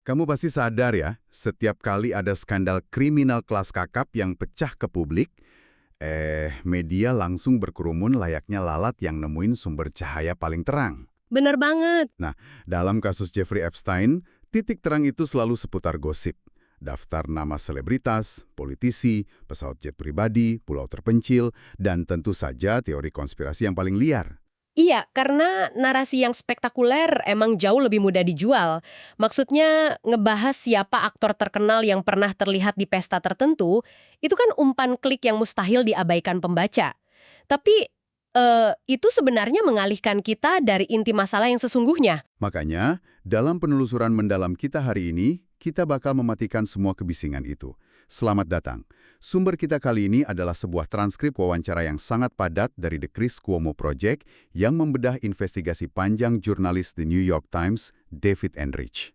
Kamu pasti sadar ya, setiap kali ada skandal kriminal kelas kakap yang pecah ke publik, media langsung berkerumun layaknya lalat yang nemuin sumber cahaya paling terang. Bener banget. Nah, dalam kasus Jeffrey Epstein, titik terang itu selalu seputar gosip. Daftar nama selebritas, politisi, pesawat jet pribadi, pulau terpencil, dan tentu saja teori konspirasi yang paling liar. Iya, karena narasi yang spektakuler emang jauh lebih mudah dijual. Maksudnya, ngebahas siapa aktor terkenal yang pernah terlihat di pesta tertentu, itu kan umpan klik yang mustahil diabaikan pembaca. Tapi, itu sebenarnya mengalihkan kita dari inti masalah yang sesungguhnya. Makanya, dalam penelusuran mendalam kita hari ini, kita bakal mematikan semua kebisingan itu. Selamat datang. Sumber kita kali ini adalah sebuah transkrip wawancara yang sangat padat dari The Chris Cuomo Project yang membedah investigasi panjang jurnalis The New York Times, David Enrich.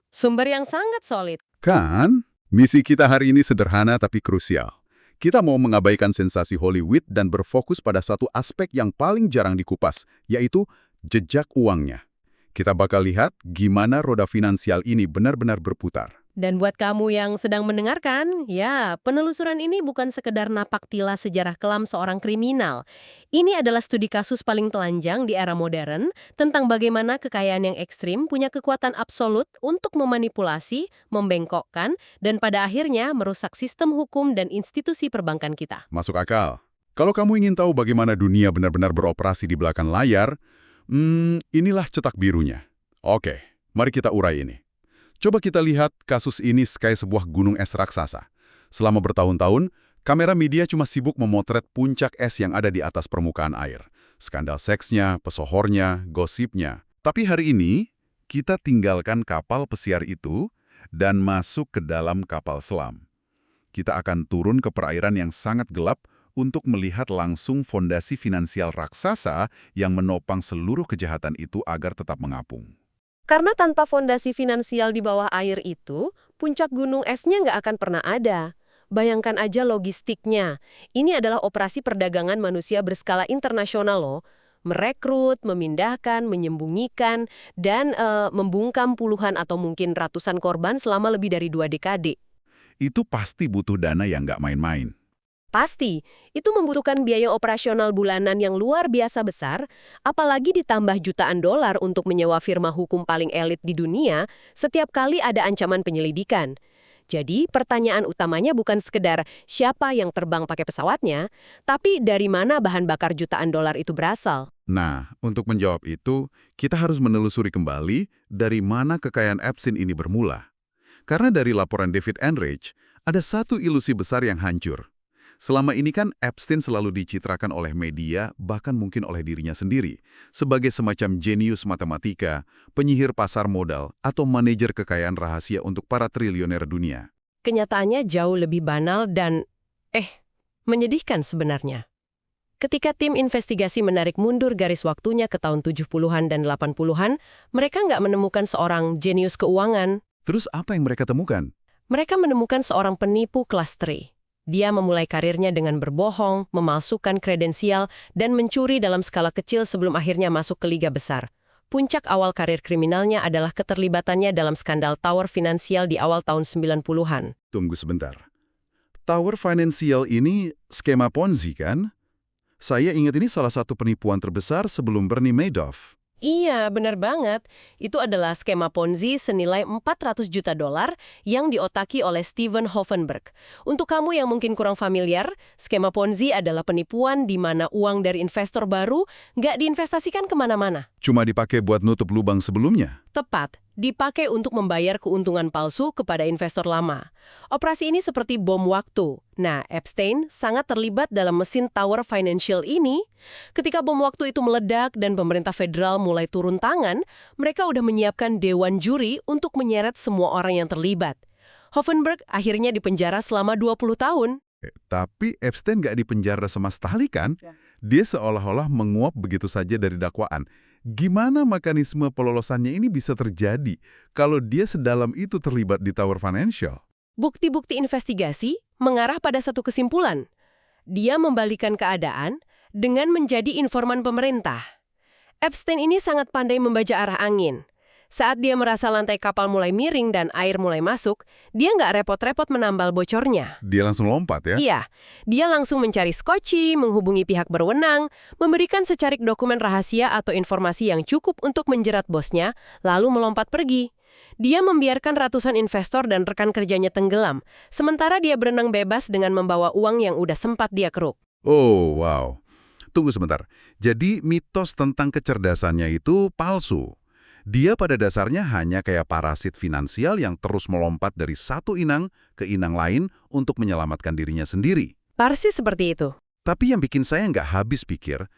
Sumber yang sangat solid. Kan? Misi kita hari ini sederhana tapi krusial. Kita mau mengabaikan sensasi Hollywood dan berfokus pada satu aspek yang paling jarang dikupas, yaitu jejak uangnya. Kita bakal lihat gimana roda finansial ini benar-benar berputar. Dan buat kamu yang sedang mendengarkan, ya, penelusuran ini bukan sekedar napak tilas sejarah kelam seorang kriminal. Ini adalah studi kasus paling telanjang di era modern tentang bagaimana kekayaan yang ekstrim punya kekuatan absolut untuk memanipulasi, membengkokkan, dan pada akhirnya merusak sistem hukum dan institusi perbankan kita. Masuk akal. Kalau kamu ingin tahu bagaimana dunia benar-benar beroperasi di belakang layar, inilah cetak birunya. Oke, mari kita urai ini. Coba kita lihat kasus ini kayak sebuah gunung es raksasa. Selama bertahun-tahun, kamera media cuma sibuk memotret puncak es yang ada di atas permukaan air. Skandal seksnya, pesohornya, gosipnya. Tapi hari ini, kita tinggalkan kapal pesiar itu dan masuk ke dalam kapal selam. Kita akan turun ke perairan yang sangat gelap untuk melihat langsung fondasi finansial raksasa yang menopang seluruh kejahatan itu agar tetap mengapung. Karena tanpa fondasi finansial di bawah air itu, puncak gunung esnya nggak akan pernah ada. Bayangkan aja logistiknya. Ini adalah operasi perdagangan manusia berskala internasional loh. Merekrut, memindahkan, menyembunyikan, dan membungkam puluhan atau mungkin ratusan korban selama lebih dari 2 dekade. Itu pasti butuh dana yang nggak main-main. Pasti, itu membutuhkan biaya operasional bulanan yang luar biasa besar, apalagi ditambah jutaan dolar untuk menyewa firma hukum paling elit di dunia setiap kali ada ancaman penyelidikan. Jadi, pertanyaan utamanya bukan sekedar siapa yang terbang pakai pesawatnya, tapi dari mana bahan bakar jutaan dolar itu berasal. Nah, untuk menjawab itu, kita harus menelusuri kembali dari mana kekayaan Epstein ini bermula. Karena dari laporan David Enrich, ada satu ilusi besar yang hancur. Selama ini kan Epstein selalu dicitrakan oleh media, bahkan mungkin oleh dirinya sendiri, sebagai semacam jenius matematika, penyihir pasar modal, atau manajer kekayaan rahasia untuk para triliuner dunia. Kenyataannya jauh lebih banal dan, menyedihkan sebenarnya. Ketika tim investigasi menarik mundur garis waktunya ke tahun 70-an dan 80-an, mereka nggak menemukan seorang jenius keuangan. Terus apa yang mereka temukan? Mereka menemukan seorang penipu kelas 3. Dia memulai karirnya dengan berbohong, memalsukan kredensial, dan mencuri dalam skala kecil sebelum akhirnya masuk ke liga besar. Puncak awal karir kriminalnya adalah keterlibatannya dalam skandal Tower Finansial di awal tahun 90-an. Tunggu sebentar. Tower Financial ini skema Ponzi kan? Saya ingat ini salah satu penipuan terbesar sebelum Bernie Madoff. Iya, benar banget. Itu adalah skema Ponzi senilai 400 juta dolar yang diotaki oleh Steven Hoffenberg. Untuk kamu yang mungkin kurang familiar, skema Ponzi adalah penipuan di mana uang dari investor baru nggak diinvestasikan kemana-mana. Cuma dipakai buat nutup lubang sebelumnya. Tepat, dipakai untuk membayar keuntungan palsu kepada investor lama. Operasi ini seperti bom waktu. Nah, Epstein sangat terlibat dalam mesin Tower Financial ini. Ketika bom waktu itu meledak dan pemerintah federal mulai turun tangan, mereka udah menyiapkan dewan juri untuk menyeret semua orang yang terlibat. Hoffenberg akhirnya dipenjara selama 20 tahun. Tapi Epstein nggak dipenjara sama sekali kan? Dia seolah-olah menguap begitu saja dari dakwaan. Gimana mekanisme pelolosannya ini bisa terjadi kalau dia sedalam itu terlibat di Tower Financial? Bukti-bukti investigasi mengarah pada satu kesimpulan. Dia membalikan keadaan dengan menjadi informan pemerintah. Epstein ini sangat pandai membaca arah angin. Saat dia merasa lantai kapal mulai miring dan air mulai masuk, dia nggak repot-repot menambal bocornya. Dia langsung lompat ya? Iya, dia langsung mencari skoci, menghubungi pihak berwenang, memberikan secarik dokumen rahasia atau informasi yang cukup untuk menjerat bosnya, lalu melompat pergi. Dia membiarkan ratusan investor dan rekan kerjanya tenggelam, sementara dia berenang bebas dengan membawa uang yang udah sempat dia keruk. Oh, wow. Tunggu sebentar. Jadi mitos tentang kecerdasannya itu palsu. Dia pada dasarnya hanya kayak parasit finansial yang terus melompat dari satu inang ke inang lain untuk menyelamatkan dirinya sendiri. Persis seperti itu. Tapi yang bikin saya nggak habis pikir,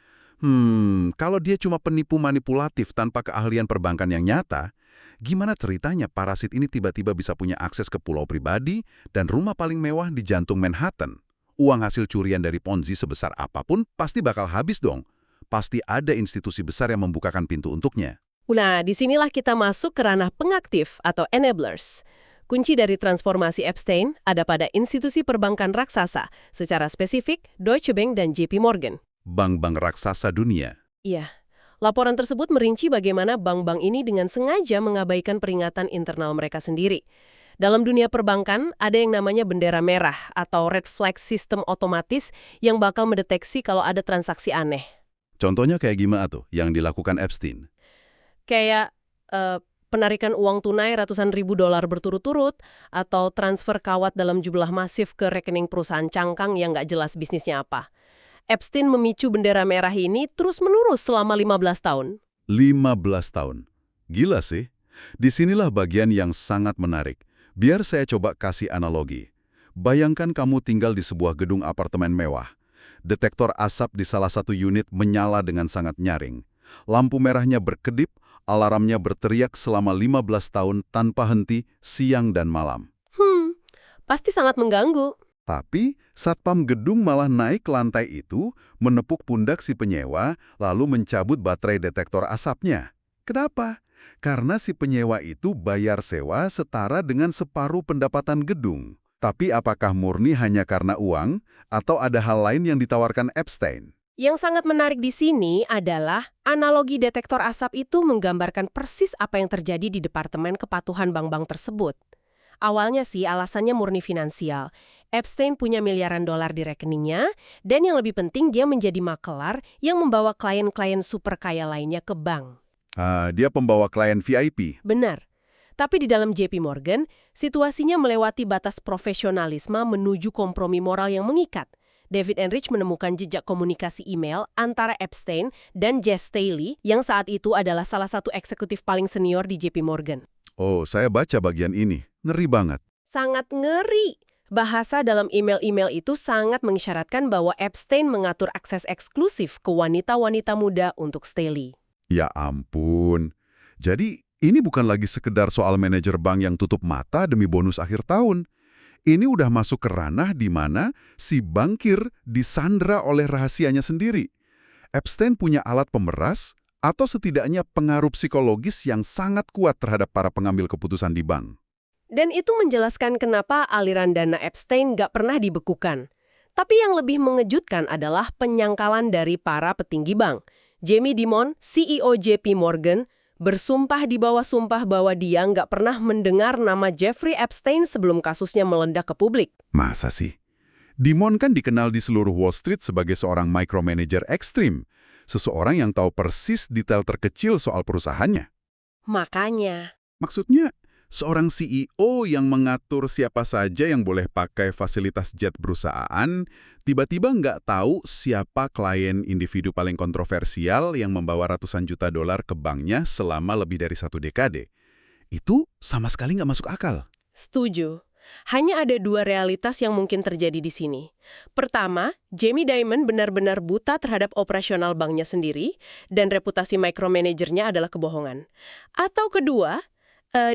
kalau dia cuma penipu manipulatif tanpa keahlian perbankan yang nyata, gimana ceritanya parasit ini tiba-tiba bisa punya akses ke pulau pribadi dan rumah paling mewah di jantung Manhattan? Uang hasil curian dari Ponzi sebesar apapun pasti bakal habis dong. Pasti ada institusi besar yang membukakan pintu untuknya. Nah, disinilah kita masuk ke ranah pengaktif atau enablers. Kunci dari transformasi Epstein ada pada institusi perbankan raksasa, secara spesifik Deutsche Bank dan JP Morgan. Bank-bank raksasa dunia. Iya, laporan tersebut merinci bagaimana bank-bank ini dengan sengaja mengabaikan peringatan internal mereka sendiri. Dalam dunia perbankan, ada yang namanya bendera merah atau red flag system otomatis yang bakal mendeteksi kalau ada transaksi aneh. Contohnya kayak gimana tuh yang dilakukan Epstein? Kayak penarikan uang tunai ratusan ribu dolar berturut-turut, atau transfer kawat dalam jumlah masif ke rekening perusahaan cangkang yang nggak jelas bisnisnya apa. Epstein memicu bendera merah ini terus-menerus selama 15 tahun. 15 tahun. Gila sih. Disinilah bagian yang sangat menarik. Biar saya coba kasih analogi. Bayangkan kamu tinggal di sebuah gedung apartemen mewah. Detektor asap di salah satu unit menyala dengan sangat nyaring. Lampu merahnya berkedip, alarmnya berteriak selama 15 tahun tanpa henti siang dan malam. Pasti sangat mengganggu. Tapi, satpam gedung malah naik ke lantai itu, menepuk pundak si penyewa, lalu mencabut baterai detektor asapnya. Kenapa? Karena si penyewa itu bayar sewa setara dengan separuh pendapatan gedung. Tapi apakah murni hanya karena uang, atau ada hal lain yang ditawarkan Epstein? Yang sangat menarik di sini adalah analogi detektor asap itu menggambarkan persis apa yang terjadi di Departemen Kepatuhan bank-bank tersebut. Awalnya sih alasannya murni finansial. Epstein punya miliaran dolar di rekeningnya, dan yang lebih penting dia menjadi makelar yang membawa klien-klien super kaya lainnya ke bank. Dia pembawa klien VIP. Benar. Tapi di dalam JP Morgan, situasinya melewati batas profesionalisme menuju kompromi moral yang mengikat. David Enrich menemukan jejak komunikasi email antara Epstein dan Jes Staley yang saat itu adalah salah satu eksekutif paling senior di JP Morgan. Oh, saya baca bagian ini. Ngeri banget. Sangat ngeri. Bahasa dalam email-email itu sangat mengisyaratkan bahwa Epstein mengatur akses eksklusif ke wanita-wanita muda untuk Staley. Ya ampun. Jadi, ini bukan lagi sekedar soal manajer bank yang tutup mata demi bonus akhir tahun. Ini udah masuk ke ranah di mana si bankir disandra oleh rahasianya sendiri. Epstein punya alat pemeras atau setidaknya pengaruh psikologis yang sangat kuat terhadap para pengambil keputusan di bank. Dan itu menjelaskan kenapa aliran dana Epstein nggak pernah dibekukan. Tapi yang lebih mengejutkan adalah penyangkalan dari para petinggi bank. Jamie Dimon, CEO JP Morgan, bersumpah di bawah sumpah bahwa dia nggak pernah mendengar nama Jeffrey Epstein sebelum kasusnya meledak ke publik. Masa sih? Dimon kan dikenal di seluruh Wall Street sebagai seorang micromanager ekstrim. Seseorang yang tahu persis detail terkecil soal perusahaannya. Makanya. Maksudnya, seorang CEO yang mengatur siapa saja yang boleh pakai fasilitas jet perusahaan, tiba-tiba nggak tahu siapa klien individu paling kontroversial yang membawa ratusan juta dolar ke banknya selama lebih dari 1 dekade. Itu sama sekali nggak masuk akal. Setuju. Hanya ada 2 realitas yang mungkin terjadi di sini. Pertama, Jamie Dimon benar-benar buta terhadap operasional banknya sendiri, dan reputasi micromanagernya adalah kebohongan. Atau kedua,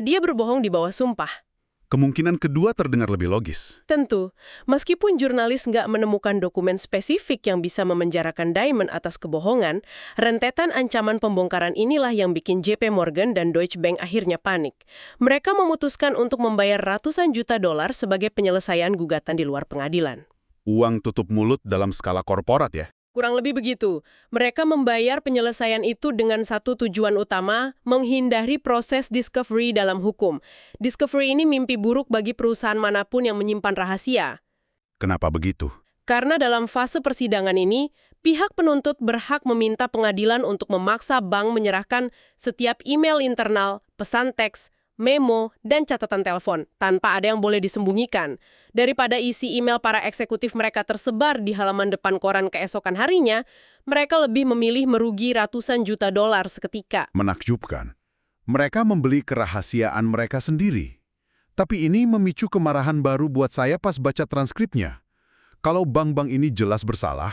dia berbohong di bawah sumpah. Kemungkinan kedua terdengar lebih logis. Tentu, meskipun jurnalis nggak menemukan dokumen spesifik yang bisa memenjarakan Dimon atas kebohongan, rentetan ancaman pembongkaran inilah yang bikin JP Morgan dan Deutsche Bank akhirnya panik. Mereka memutuskan untuk membayar ratusan juta dolar sebagai penyelesaian gugatan di luar pengadilan. Uang tutup mulut dalam skala korporat ya? Kurang lebih begitu. Mereka membayar penyelesaian itu dengan satu tujuan utama, menghindari proses discovery dalam hukum. Discovery ini mimpi buruk bagi perusahaan manapun yang menyimpan rahasia. Kenapa begitu? Karena dalam fase persidangan ini, pihak penuntut berhak meminta pengadilan untuk memaksa bank menyerahkan setiap email internal, pesan teks, memo, dan catatan telepon, tanpa ada yang boleh disembunyikan. Daripada isi email para eksekutif mereka tersebar di halaman depan koran keesokan harinya, mereka lebih memilih merugi ratusan juta dolar seketika. Menakjubkan. Mereka membeli kerahasiaan mereka sendiri. Tapi ini memicu kemarahan baru buat saya pas baca transkripnya. Kalau bank-bank ini jelas bersalah,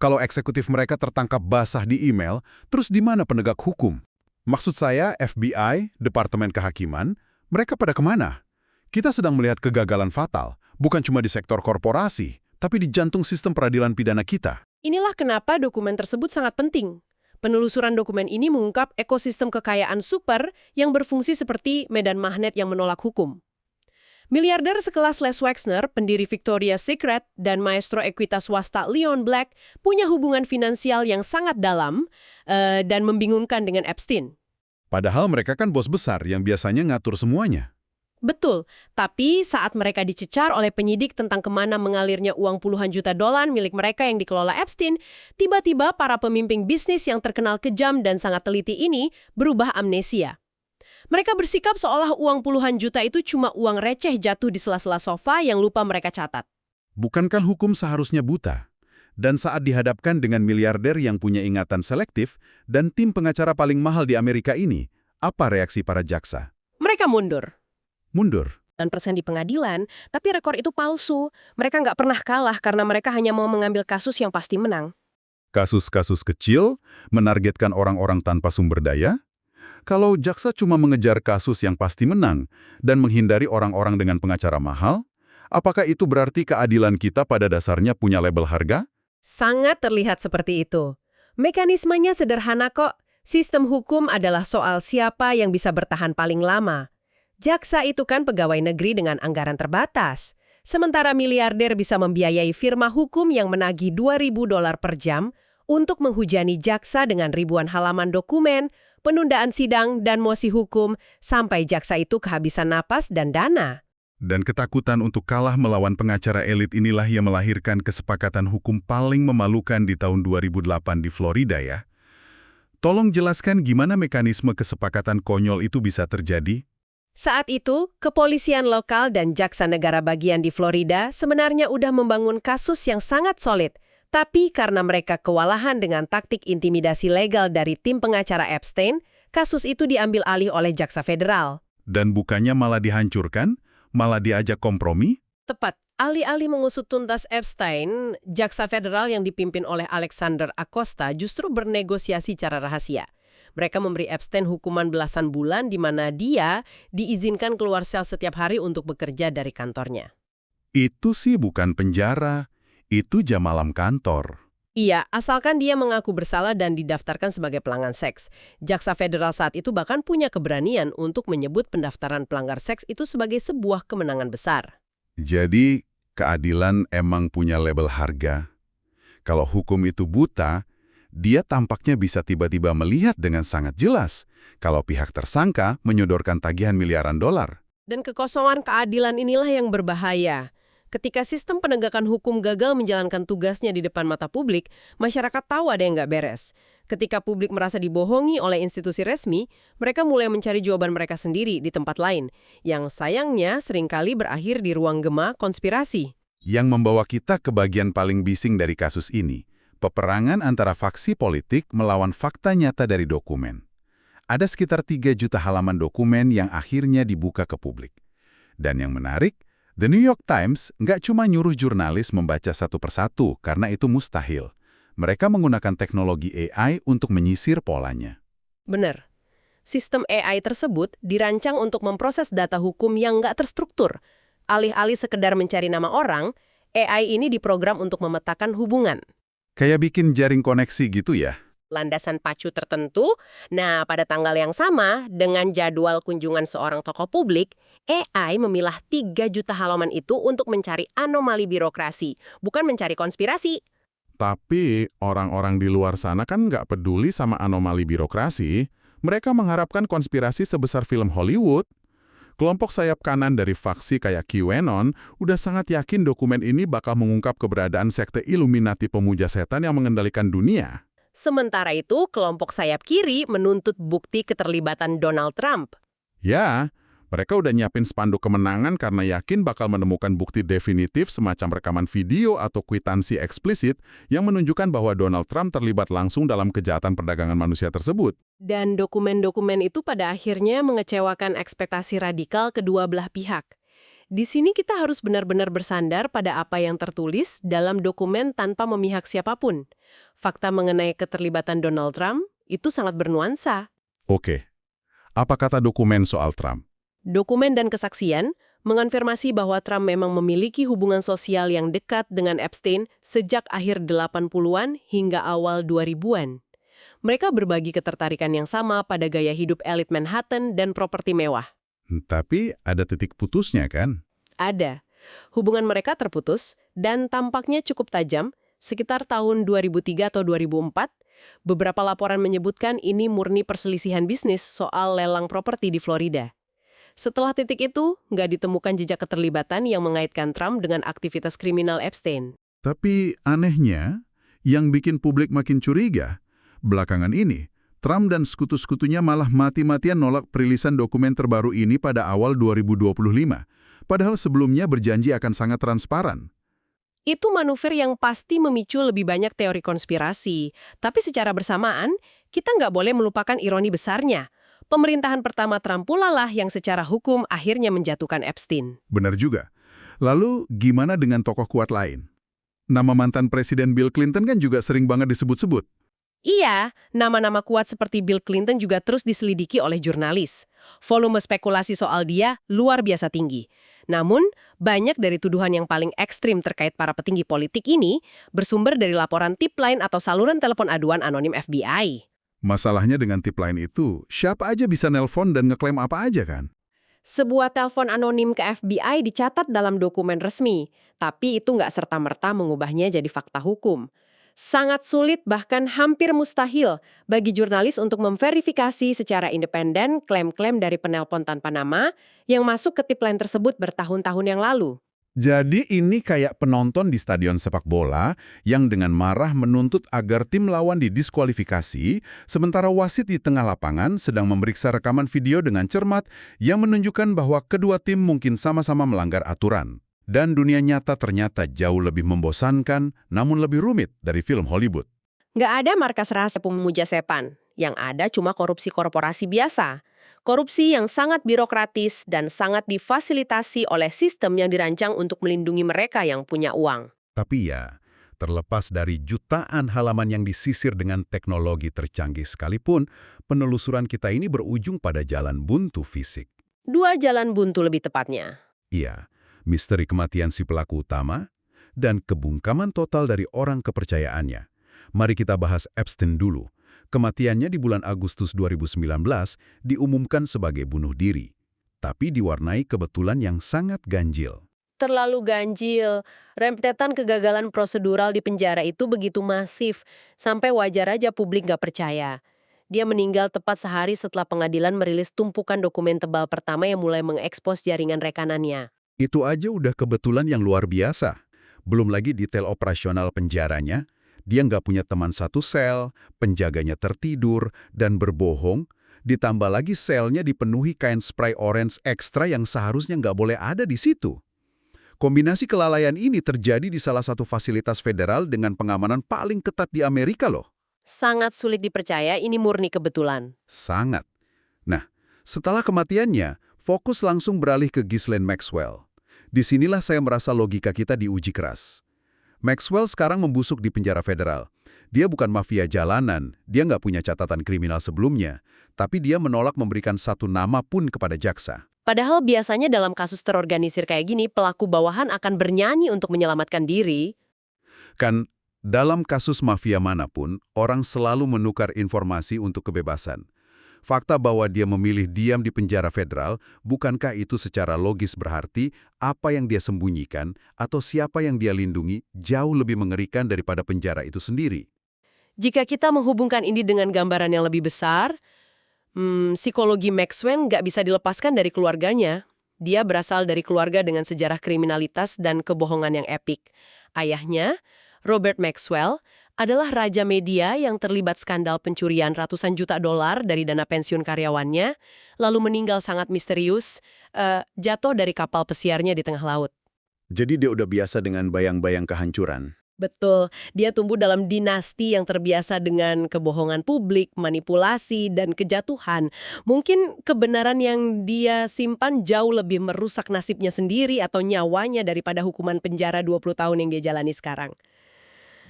kalau eksekutif mereka tertangkap basah di email, terus di mana penegak hukum? Maksud saya FBI, Departemen Kehakiman, mereka pada kemana? Kita sedang melihat kegagalan fatal, bukan cuma di sektor korporasi, tapi di jantung sistem peradilan pidana kita. Inilah kenapa dokumen tersebut sangat penting. Penelusuran dokumen ini mengungkap ekosistem kekayaan super yang berfungsi seperti medan magnet yang menolak hukum. Miliarder sekelas Les Wexner, pendiri Victoria's Secret, dan maestro ekuitas swasta Leon Black punya hubungan finansial yang sangat dalam dan membingungkan dengan Epstein. Padahal mereka kan bos besar yang biasanya ngatur semuanya. Betul, tapi saat mereka dicecar oleh penyidik tentang kemana mengalirnya uang puluhan juta dolar milik mereka yang dikelola Epstein, tiba-tiba para pemimpin bisnis yang terkenal kejam dan sangat teliti ini berubah amnesia. Mereka bersikap seolah uang puluhan juta itu cuma uang receh jatuh di sela-sela sofa yang lupa mereka catat. Bukankah hukum seharusnya buta? Dan saat dihadapkan dengan miliarder yang punya ingatan selektif dan tim pengacara paling mahal di Amerika ini, apa reaksi para jaksa? Mereka mundur. Mundur. Dan persen di pengadilan, tapi rekor itu palsu. Mereka nggak pernah kalah karena mereka hanya mau mengambil kasus yang pasti menang. Kasus-kasus kecil, menargetkan orang-orang tanpa sumber daya? Kalau jaksa cuma mengejar kasus yang pasti menang dan menghindari orang-orang dengan pengacara mahal, apakah itu berarti keadilan kita pada dasarnya punya label harga? Sangat terlihat seperti itu. Mekanismenya sederhana kok. Sistem hukum adalah soal siapa yang bisa bertahan paling lama. Jaksa itu kan pegawai negeri dengan anggaran terbatas. Sementara miliarder bisa membiayai firma hukum yang menagih $2.000 per jam untuk menghujani jaksa dengan ribuan halaman dokumen, penundaan sidang, dan mosi hukum sampai jaksa itu kehabisan napas dan dana. Dan ketakutan untuk kalah melawan pengacara elit inilah yang melahirkan kesepakatan hukum paling memalukan di tahun 2008 di Florida ya. Tolong jelaskan gimana mekanisme kesepakatan konyol itu bisa terjadi? Saat itu, kepolisian lokal dan jaksa negara bagian di Florida sebenarnya udah membangun kasus yang sangat solid. Tapi karena mereka kewalahan dengan taktik intimidasi legal dari tim pengacara Epstein, kasus itu diambil alih oleh jaksa federal. Dan bukannya malah dihancurkan? Malah diajak kompromi? Tepat. Alih-alih mengusut tuntas Epstein, jaksa federal yang dipimpin oleh Alexander Acosta justru bernegosiasi secara rahasia. Mereka memberi Epstein hukuman belasan bulan di mana dia diizinkan keluar sel setiap hari untuk bekerja dari kantornya. Itu sih bukan penjara, itu jam malam kantor. Iya, asalkan dia mengaku bersalah dan didaftarkan sebagai pelanggan seks. Jaksa federal saat itu bahkan punya keberanian untuk menyebut pendaftaran pelanggar seks itu sebagai sebuah kemenangan besar. Jadi, keadilan emang punya label harga. Kalau hukum itu buta, dia tampaknya bisa tiba-tiba melihat dengan sangat jelas kalau pihak tersangka menyodorkan tagihan miliaran dolar. Dan kekosongan keadilan inilah yang berbahaya. Ketika sistem penegakan hukum gagal menjalankan tugasnya di depan mata publik, masyarakat tahu ada yang nggak beres. Ketika publik merasa dibohongi oleh institusi resmi, mereka mulai mencari jawaban mereka sendiri di tempat lain, yang sayangnya seringkali berakhir di ruang gema konspirasi. Yang membawa kita ke bagian paling bising dari kasus ini, peperangan antara faksi politik melawan fakta nyata dari dokumen. Ada sekitar 3 juta halaman dokumen yang akhirnya dibuka ke publik. Dan yang menarik, The New York Times nggak cuma nyuruh jurnalis membaca satu persatu karena itu mustahil. Mereka menggunakan teknologi AI untuk menyisir polanya. Benar. Sistem AI tersebut dirancang untuk memproses data hukum yang nggak terstruktur. Alih-alih sekedar mencari nama orang, AI ini diprogram untuk memetakan hubungan. Kayak bikin jaring koneksi gitu ya? Landasan pacu tertentu. Nah, pada tanggal yang sama, dengan jadwal kunjungan seorang tokoh publik, AI memilah 3 juta halaman itu untuk mencari anomali birokrasi, bukan mencari konspirasi. Tapi orang-orang di luar sana kan nggak peduli sama anomali birokrasi. Mereka mengharapkan konspirasi sebesar film Hollywood. Kelompok sayap kanan dari faksi kayak QAnon udah sangat yakin dokumen ini bakal mengungkap keberadaan sekte Illuminati pemuja setan yang mengendalikan dunia. Sementara itu, kelompok sayap kiri menuntut bukti keterlibatan Donald Trump. Ya, mereka udah nyiapin spanduk kemenangan karena yakin bakal menemukan bukti definitif semacam rekaman video atau kwitansi eksplisit yang menunjukkan bahwa Donald Trump terlibat langsung dalam kejahatan perdagangan manusia tersebut. Dan dokumen-dokumen itu pada akhirnya mengecewakan ekspektasi radikal kedua belah pihak. Di sini kita harus benar-benar bersandar pada apa yang tertulis dalam dokumen tanpa memihak siapapun. Fakta mengenai keterlibatan Donald Trump itu sangat bernuansa. Oke, apa kata dokumen soal Trump? Dokumen dan kesaksian mengonfirmasi bahwa Trump memang memiliki hubungan sosial yang dekat dengan Epstein sejak akhir 80-an hingga awal 2000-an. Mereka berbagi ketertarikan yang sama pada gaya hidup elit Manhattan dan properti mewah. Tapi ada titik putusnya kan? Ada. Hubungan mereka terputus dan tampaknya cukup tajam sekitar tahun 2003 atau 2004. Beberapa laporan menyebutkan ini murni perselisihan bisnis soal lelang properti di Florida. Setelah titik itu, nggak ditemukan jejak keterlibatan yang mengaitkan Trump dengan aktivitas kriminal Epstein. Tapi anehnya, yang bikin publik makin curiga, belakangan ini, Trump dan sekutu-sekutunya malah mati-matian nolak perilisan dokumen terbaru ini pada awal 2025, padahal sebelumnya berjanji akan sangat transparan. Itu manuver yang pasti memicu lebih banyak teori konspirasi. Tapi secara bersamaan, kita nggak boleh melupakan ironi besarnya. Pemerintahan pertama Trump pula lah yang secara hukum akhirnya menjatuhkan Epstein. Benar juga. Lalu gimana dengan tokoh kuat lain? Nama mantan Presiden Bill Clinton kan juga sering banget disebut-sebut. Iya, nama-nama kuat seperti Bill Clinton juga terus diselidiki oleh jurnalis. Volume spekulasi soal dia luar biasa tinggi. Namun, banyak dari tuduhan yang paling ekstrim terkait para petinggi politik ini bersumber dari laporan tip line atau saluran telepon aduan anonim FBI. Masalahnya dengan tip line itu, siapa aja bisa nelpon dan ngeklaim apa aja kan? Sebuah telepon anonim ke FBI dicatat dalam dokumen resmi, tapi itu nggak serta-merta mengubahnya jadi fakta hukum. Sangat sulit bahkan hampir mustahil bagi jurnalis untuk memverifikasi secara independen klaim-klaim dari penelpon tanpa nama yang masuk ke tip line tersebut bertahun-tahun yang lalu. Jadi ini kayak penonton di stadion sepak bola yang dengan marah menuntut agar tim lawan didiskualifikasi, sementara wasit di tengah lapangan sedang memeriksa rekaman video dengan cermat yang menunjukkan bahwa kedua tim mungkin sama-sama melanggar aturan. Dan dunia nyata ternyata jauh lebih membosankan, namun lebih rumit dari film Hollywood. Nggak ada markas rahasia pemuja sepan. Yang ada cuma korupsi korporasi biasa. Korupsi yang sangat birokratis dan sangat difasilitasi oleh sistem yang dirancang untuk melindungi mereka yang punya uang. Tapi ya, terlepas dari jutaan halaman yang disisir dengan teknologi tercanggih sekalipun, penelusuran kita ini berujung pada jalan buntu fisik. Dua jalan buntu lebih tepatnya. Iya, misteri kematian si pelaku utama dan kebungkaman total dari orang kepercayaannya. Mari kita bahas Epstein dulu. Kematiannya di bulan Agustus 2019 diumumkan sebagai bunuh diri, tapi diwarnai kebetulan yang sangat ganjil. Terlalu ganjil. Rentetan kegagalan prosedural di penjara itu begitu masif, sampai wajar aja publik nggak percaya. Dia meninggal tepat sehari setelah pengadilan merilis tumpukan dokumen tebal pertama yang mulai mengekspos jaringan rekanannya. Itu aja udah kebetulan yang luar biasa. Belum lagi detail operasional penjaranya. Dia nggak punya teman satu sel, penjaganya tertidur, dan berbohong, ditambah lagi selnya dipenuhi kain spray orange ekstra yang seharusnya nggak boleh ada di situ. Kombinasi kelalaian ini terjadi di salah satu fasilitas federal dengan pengamanan paling ketat di Amerika loh. Sangat sulit dipercaya ini murni kebetulan. Sangat. Nah, setelah kematiannya, fokus langsung beralih ke Ghislaine Maxwell. Disinilah saya merasa logika kita diuji keras. Maxwell sekarang membusuk di penjara federal. Dia bukan mafia jalanan, dia nggak punya catatan kriminal sebelumnya, tapi dia menolak memberikan satu nama pun kepada jaksa. Padahal biasanya dalam kasus terorganisir kayak gini, pelaku bawahan akan bernyanyi untuk menyelamatkan diri. Kan, dalam kasus mafia manapun, orang selalu menukar informasi untuk kebebasan. Fakta bahwa dia memilih diam di penjara federal, bukankah itu secara logis berarti apa yang dia sembunyikan atau siapa yang dia lindungi jauh lebih mengerikan daripada penjara itu sendiri? Jika kita menghubungkan ini dengan gambaran yang lebih besar, psikologi Maxwell nggak bisa dilepaskan dari keluarganya. Dia berasal dari keluarga dengan sejarah kriminalitas dan kebohongan yang epik. Ayahnya, Robert Maxwell, adalah raja media yang terlibat skandal pencurian ratusan juta dolar dari dana pensiun karyawannya, lalu meninggal sangat misterius, jatuh dari kapal pesiarnya di tengah laut. Jadi dia udah biasa dengan bayang-bayang kehancuran. Betul, dia tumbuh dalam dinasti yang terbiasa dengan kebohongan publik, manipulasi, dan kejatuhan. Mungkin kebenaran yang dia simpan jauh lebih merusak nasibnya sendiri atau nyawanya daripada hukuman penjara 20 tahun yang dia jalani sekarang.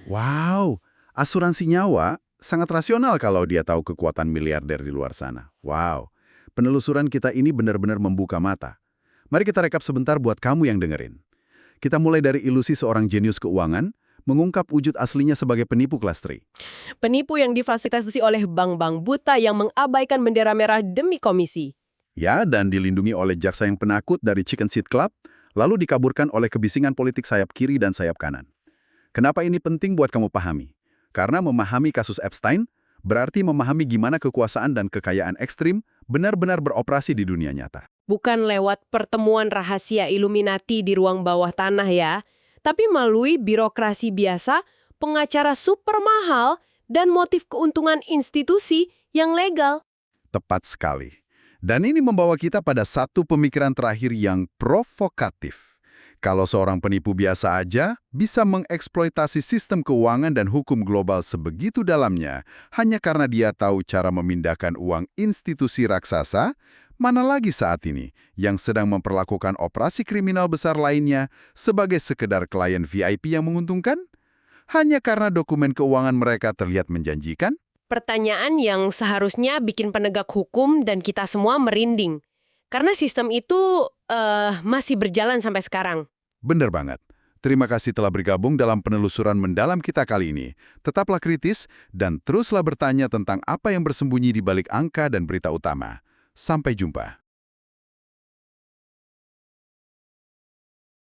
Wow, asuransi nyawa sangat rasional kalau dia tahu kekuatan miliarder di luar sana. Wow, penelusuran kita ini benar-benar membuka mata. Mari kita rekap sebentar buat kamu yang dengerin. Kita mulai dari ilusi seorang jenius keuangan, mengungkap wujud aslinya sebagai penipu kelas 3. Penipu yang difasilitasi oleh bank-bank buta yang mengabaikan bendera merah demi komisi. Ya, dan dilindungi oleh jaksa yang penakut dari Chicken Seat Club, lalu dikaburkan oleh kebisingan politik sayap kiri dan sayap kanan. Kenapa ini penting buat kamu pahami? Karena memahami kasus Epstein berarti memahami gimana kekuasaan dan kekayaan ekstrim benar-benar beroperasi di dunia nyata. Bukan lewat pertemuan rahasia Illuminati di ruang bawah tanah ya, tapi melalui birokrasi biasa, pengacara super mahal, dan motif keuntungan institusi yang legal. Tepat sekali. Dan ini membawa kita pada satu pemikiran terakhir yang provokatif. Kalau seorang penipu biasa aja bisa mengeksploitasi sistem keuangan dan hukum global sebegitu dalamnya hanya karena dia tahu cara memindahkan uang institusi raksasa, mana lagi saat ini yang sedang memperlakukan operasi kriminal besar lainnya sebagai sekedar klien VIP yang menguntungkan? Hanya karena dokumen keuangan mereka terlihat menjanjikan? Pertanyaan yang seharusnya bikin penegak hukum dan kita semua merinding. Karena sistem itu masih berjalan sampai sekarang. Bener banget. Terima kasih telah bergabung dalam penelusuran mendalam kita kali ini. Tetaplah kritis dan teruslah bertanya tentang apa yang bersembunyi di balik angka dan berita utama. Sampai jumpa.